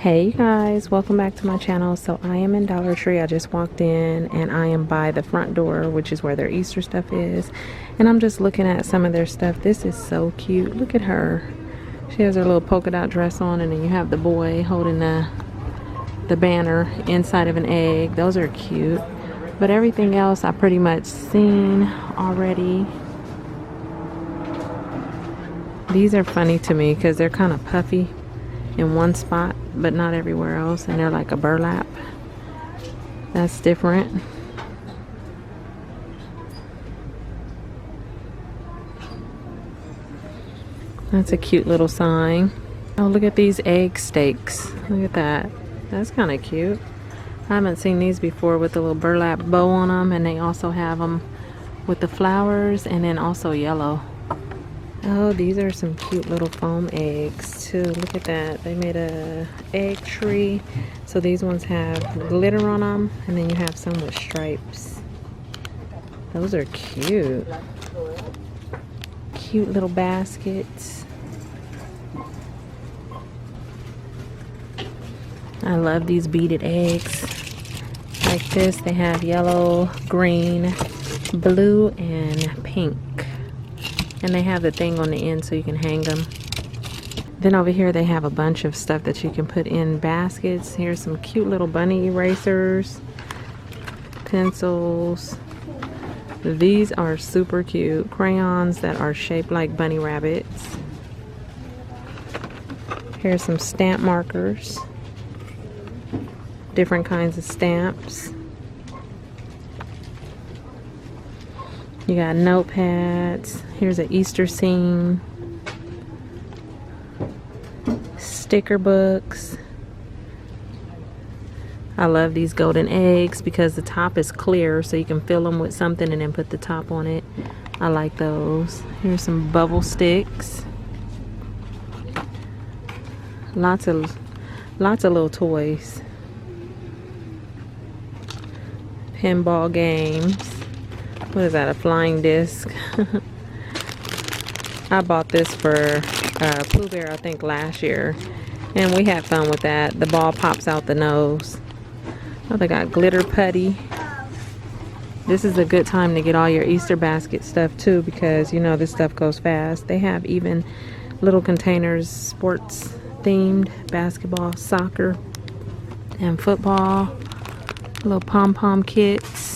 Hey you guys, welcome back to my channel. So I am in Dollar Tree. I just walked in and I am by the front door, which is where their Easter stuff is, and I'm just looking at some of their stuff. This is so cute. Look at her. She has her little polka dot dress on, and then you have the boy holding the banner inside of an egg. Those are cute, but everything else I pretty much seen already. These are funny to me because they're kind of puffy in one spot but not everywhere else, and they're like a burlap. That's different. That's a cute little sign. Oh, look at these egg steaks. Look at that. That's kind of cute. I haven't seen these before with the little burlap bow on them, and they also have them with the flowers and then also yellow. Oh, these are some cute little foam eggs too. Look at that. They made a egg tree. So these ones have glitter on them, and then you have some with stripes. Those are cute. Cute little baskets. I love these beaded eggs. Like this, they have yellow, green, blue, and pink. And they have the thing on the end so you can hang them. Then over here they have a bunch of stuff that you can put in baskets. Here's some cute little bunny erasers, pencils. These are super cute. Crayons that are shaped like bunny rabbits. Here's some stamp markers. Different kinds of stamps. You got notepads. Here's an Easter scene. Sticker books. I love these golden eggs because the top is clear, so you can fill them with something and then put the top on it. I like those. Here's some bubble sticks. Lots of little toys. Pinball games. What is that, a flying disc? I bought this for Pooh Bear, I think, last year, and we had fun with that. The ball pops out the nose. Oh, they got glitter putty. This is a good time to get all your Easter basket stuff too, because you know this stuff goes fast. They have even little containers, sports themed, basketball, soccer, and football. Little pom-pom kits.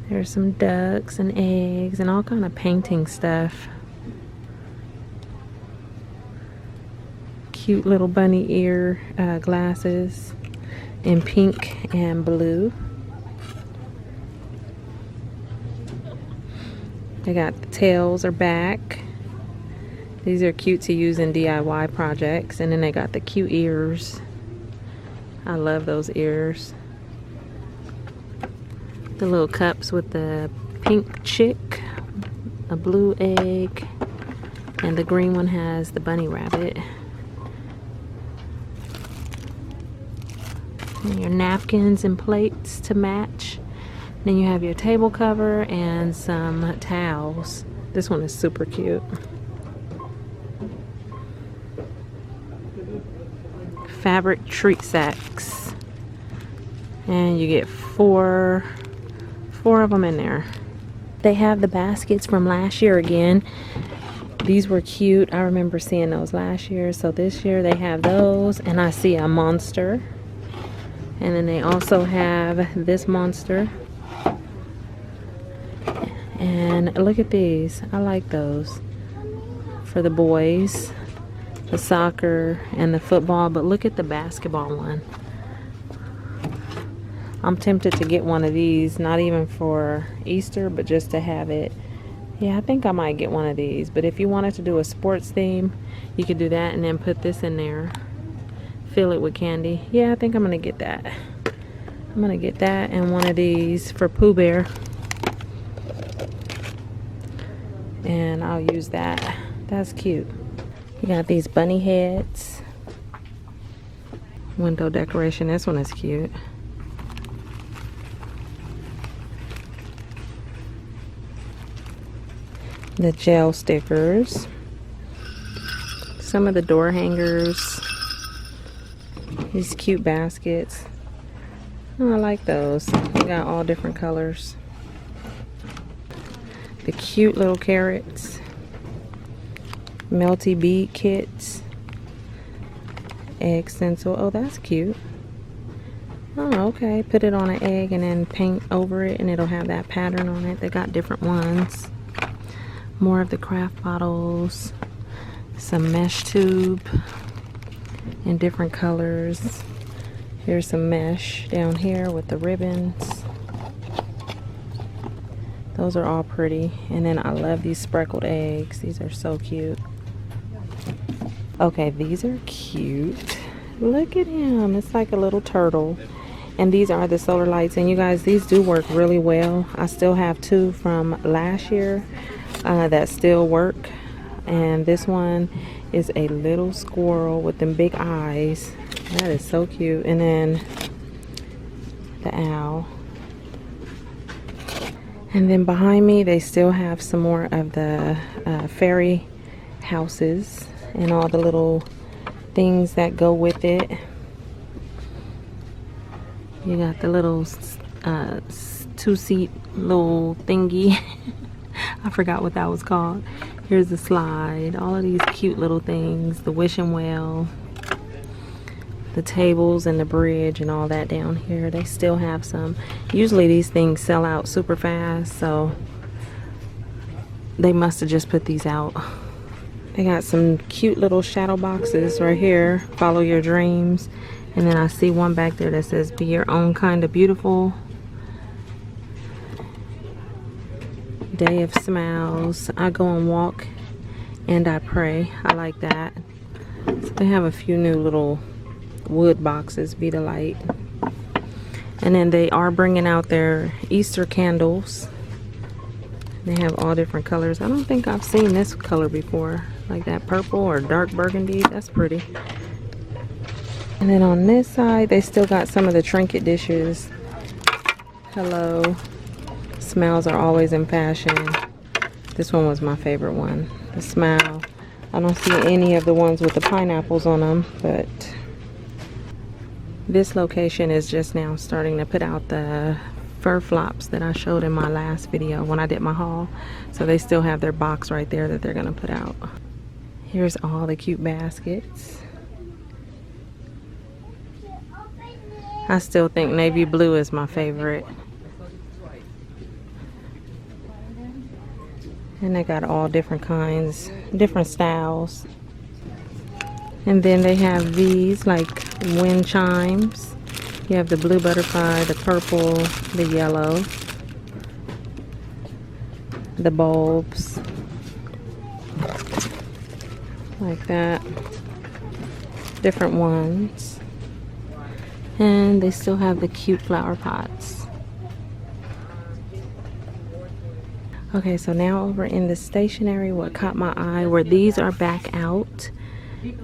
There's some ducks and eggs and all kind of painting stuff. Cute little bunny ear glasses in pink and blue. They got the tails are back. These are cute to use in DIY projects. And then they got the cute ears. I love those ears. The little cups with the pink chick, a blue egg, and the green one has the bunny rabbit. And your napkins and plates to match. Then you have your table cover and some towels. This one is super cute. Fabric treat sacks. And you get four of them in there. They have the baskets from last year again. These were cute. I remember seeing those last year. So this year they have those, and I see a monster. And then they also have this monster. And look at these. I like those for the boys, the soccer and the football. But look at the basketball one. I'm tempted to get one of these, not even for Easter, but just to have it. Yeah, I think I might get one of these. But if you wanted to do a sports theme, you could do that and then put this in there. Fill it with candy. Yeah, I think I'm going to get that. I'm going to get that and one of these for Pooh Bear. And I'll use that. That's cute. You got these bunny heads. Window decoration. This one is cute. The gel stickers. some of the door hangers. These cute baskets. Oh, I like those. They got all different colors. The cute little carrots. Melty bead kits. Egg stencil. Oh, that's cute. Oh, okay. Put it on an egg and then paint over it and it'll have that pattern on it. They got different ones. More of the craft bottles. Some mesh tube in different colors. Here's some mesh down here with the ribbons. Those are all pretty. And then I love these speckled eggs. These are so cute. Okay, these are cute. Look at him. It's like a little turtle. And these are the solar lights. And you guys, these do work really well. I still have two from last year that still work. And this one is a little squirrel with them big eyes. That is so cute. And then the owl. And then behind me, they still have some more of the fairy houses and all the little things that go with it. You got the little two-seat little thingy. I forgot what that was called. Here's the slide. All of these cute little things. The wishing well. The tables and the bridge and all that down here. They still have some. Usually these things sell out super fast, so they must have just put these out. They got some cute little shadow boxes right here. Follow your dreams. And then I see one back there that says be your own kind of beautiful. Day of smiles. I go and walk and I pray. I like that. So they have a few new little wood boxes. Be the light. And then they are bringing out their Easter candles. They have all different colors. I don't think I've seen this color before, like that purple or dark burgundy. That's pretty. And then on this side, they still got some of the trinket dishes. Hello. Smiles are always in fashion. This one was my favorite one. The smile. I don't see any of the ones with the pineapples on them, but this location is just now starting to put out the fur flops that I showed in my last video when I did my haul. So they still have their box right there that they're gonna put out. Here's all the cute baskets. I still think navy blue is my favorite. And they got all different kinds, different styles. And then they have these like wind chimes. You have the blue butterfly, the purple, the yellow, the bulbs, like that. Different ones. And they still have the cute flower pots. Okay, so now over in the stationery, what caught my eye were these are back out.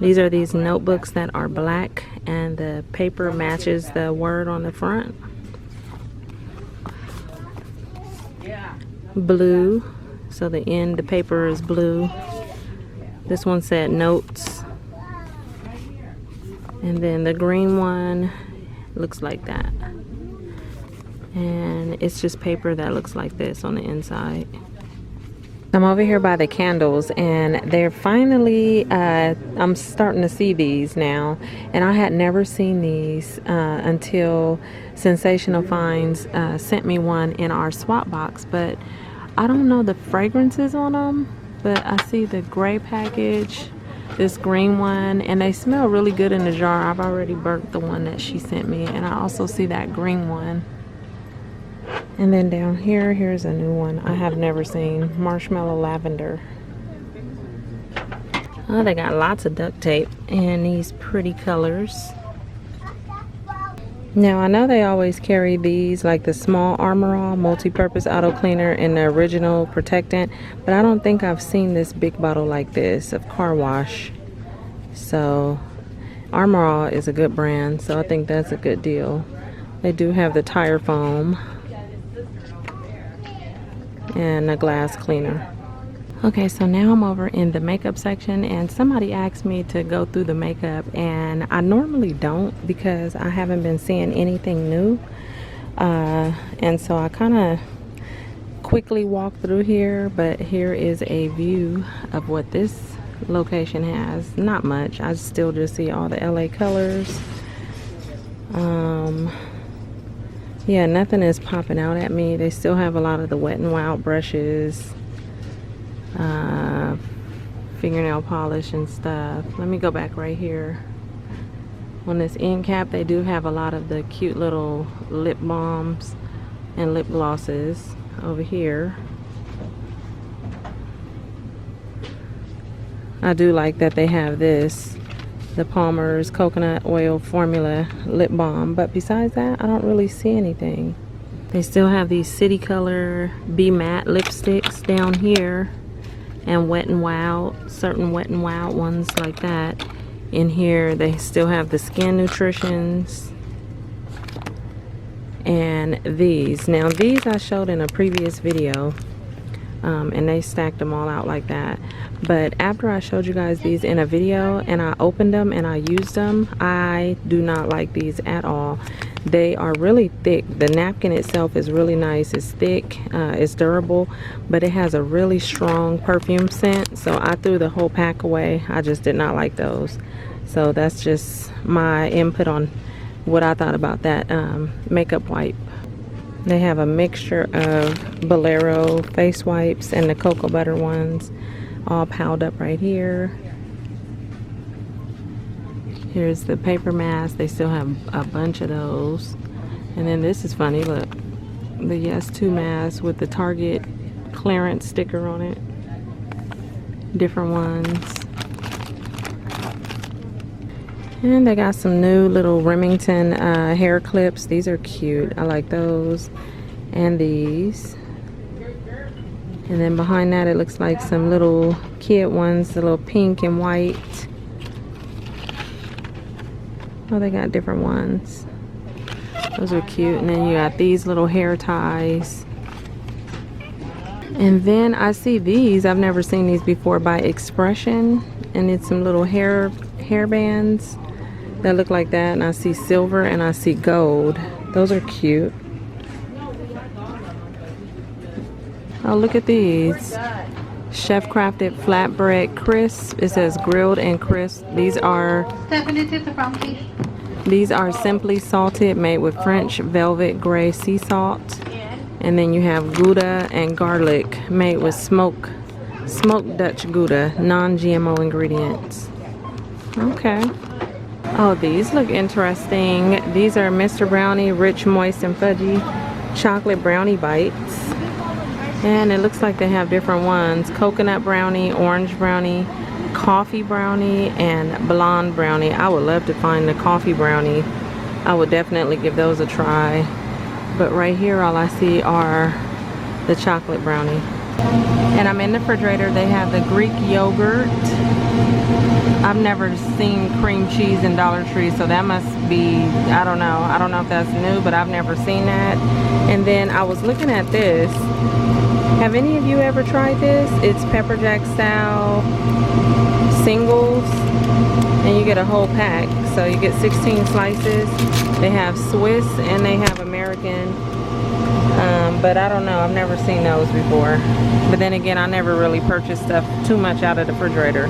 These are these notebooks that are black and the paper matches the word on the front. Blue, so the end, the paper is blue. This one said notes. And then the green one looks like that. And it's just paper that looks like this on the inside. I'm over here by the candles and they're finally, I'm starting to see these now. And I had never seen these until Sensational Finds sent me one in our swap box. But I don't know the fragrances on them. But I see the gray package, this green one, and they smell really good in the jar. I've already burnt the one that she sent me. And I also see that green one. And then down here, here's a new one I have never seen. Marshmallow lavender. Oh, they got lots of duct tape and these pretty colors. Now, I know they always carry these, like the small Armor All multi-purpose auto cleaner and the original protectant, but I don't think I've seen this big bottle like this of car wash. So, Armor All is a good brand, so I think that's a good deal. They do have the tire foam and a glass cleaner. Okay, so now I'm over in the makeup section, and somebody asked me to go through the makeup, and I normally don't because I haven't been seeing anything new. And so I kind of quickly walk through here, but here is a view of what this location has. Not much. I still just see all the LA colors. Yeah, nothing is popping out at me. They still have a lot of the Wet n Wild brushes, fingernail polish and stuff. Let me go back right here. On this end cap, they do have a lot of the cute little lip balms and lip glosses over here. I do like that they have this, the Palmer's Coconut Oil Formula Lip Balm, but besides that, I don't really see anything. They still have these City Color Be Matte lipsticks down here, and Wet n Wild, certain Wet n Wild ones like that. In here, they still have the Skin Nutritions and these. Now, these I showed in a previous video, and they stacked them all out like that. But after I showed you guys these in a video and I opened them and I used them, I do not like these at all. They are really thick. The napkin itself is really nice. It's thick, it's durable, but it has a really strong perfume scent. So I threw the whole pack away. I just did not like those. So that's just my input on what I thought about that makeup wipe. They have a mixture of Bolero face wipes and the cocoa butter ones, all piled up right here. Here's the paper mask. They still have a bunch of those. And then this is funny, look, the Yes 2 mask with the Target clearance sticker on it. Different ones. And they got some new little Remington hair clips. These are cute. I like those. And these. And then behind that, it looks like some little kid ones, the little pink and white. Oh, they got different ones. Those are cute. And then you got these little hair ties. And then I see these. I've never seen these before, by Expression. And it's some little hair bands that look like that. And I see silver and I see gold. Those are cute. Oh, look at these. Chef Crafted Flatbread Crisp. It says grilled and crisp. These are simply salted, made with French velvet gray sea salt. And then you have Gouda and garlic, made with smoked Dutch Gouda, non-GMO ingredients. Okay. Oh, these look interesting. These are Mr. Brownie Rich, Moist, and Fudgy Chocolate Brownie Bites. And it looks like they have different ones. Coconut brownie, orange brownie, coffee brownie, and blonde brownie. I would love to find the coffee brownie. I would definitely give those a try. But right here, all I see are the chocolate brownie. And I'm in the refrigerator. They have the Greek yogurt. I've never seen cream cheese in Dollar Tree, so that must be, I don't know if that's new, but I've never seen that. And then I was looking at this. Have any of you ever tried this? It's pepper jack style singles, and you get a whole pack. So you get 16 slices. They have Swiss and they have American. But I don't know, I've never seen those before. But then again, I never really purchased stuff too much out of the refrigerator.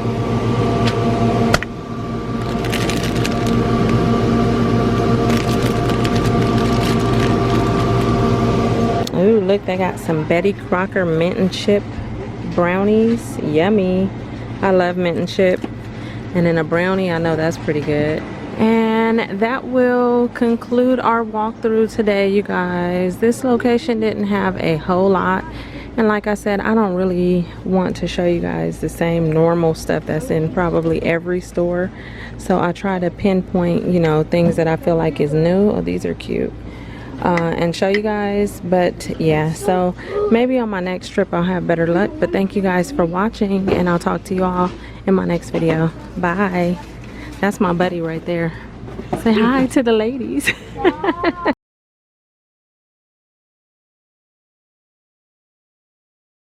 Ooh, look, they got some Betty Crocker mint and chip brownies. Yummy. I love mint and chip. And then a brownie, I know that's pretty good. And that will conclude our walkthrough today, you guys. This location didn't have a whole lot. And like I said, I don't really want to show you guys the same normal stuff that's in probably every store. So I try to pinpoint, you know, things that I feel like is new. Oh, these are cute. And show you guys. But yeah, so maybe on my next trip I'll have better luck. But thank you guys for watching, and I'll talk to you all in my next video. Bye. That's my buddy right there. Say hi to the ladies.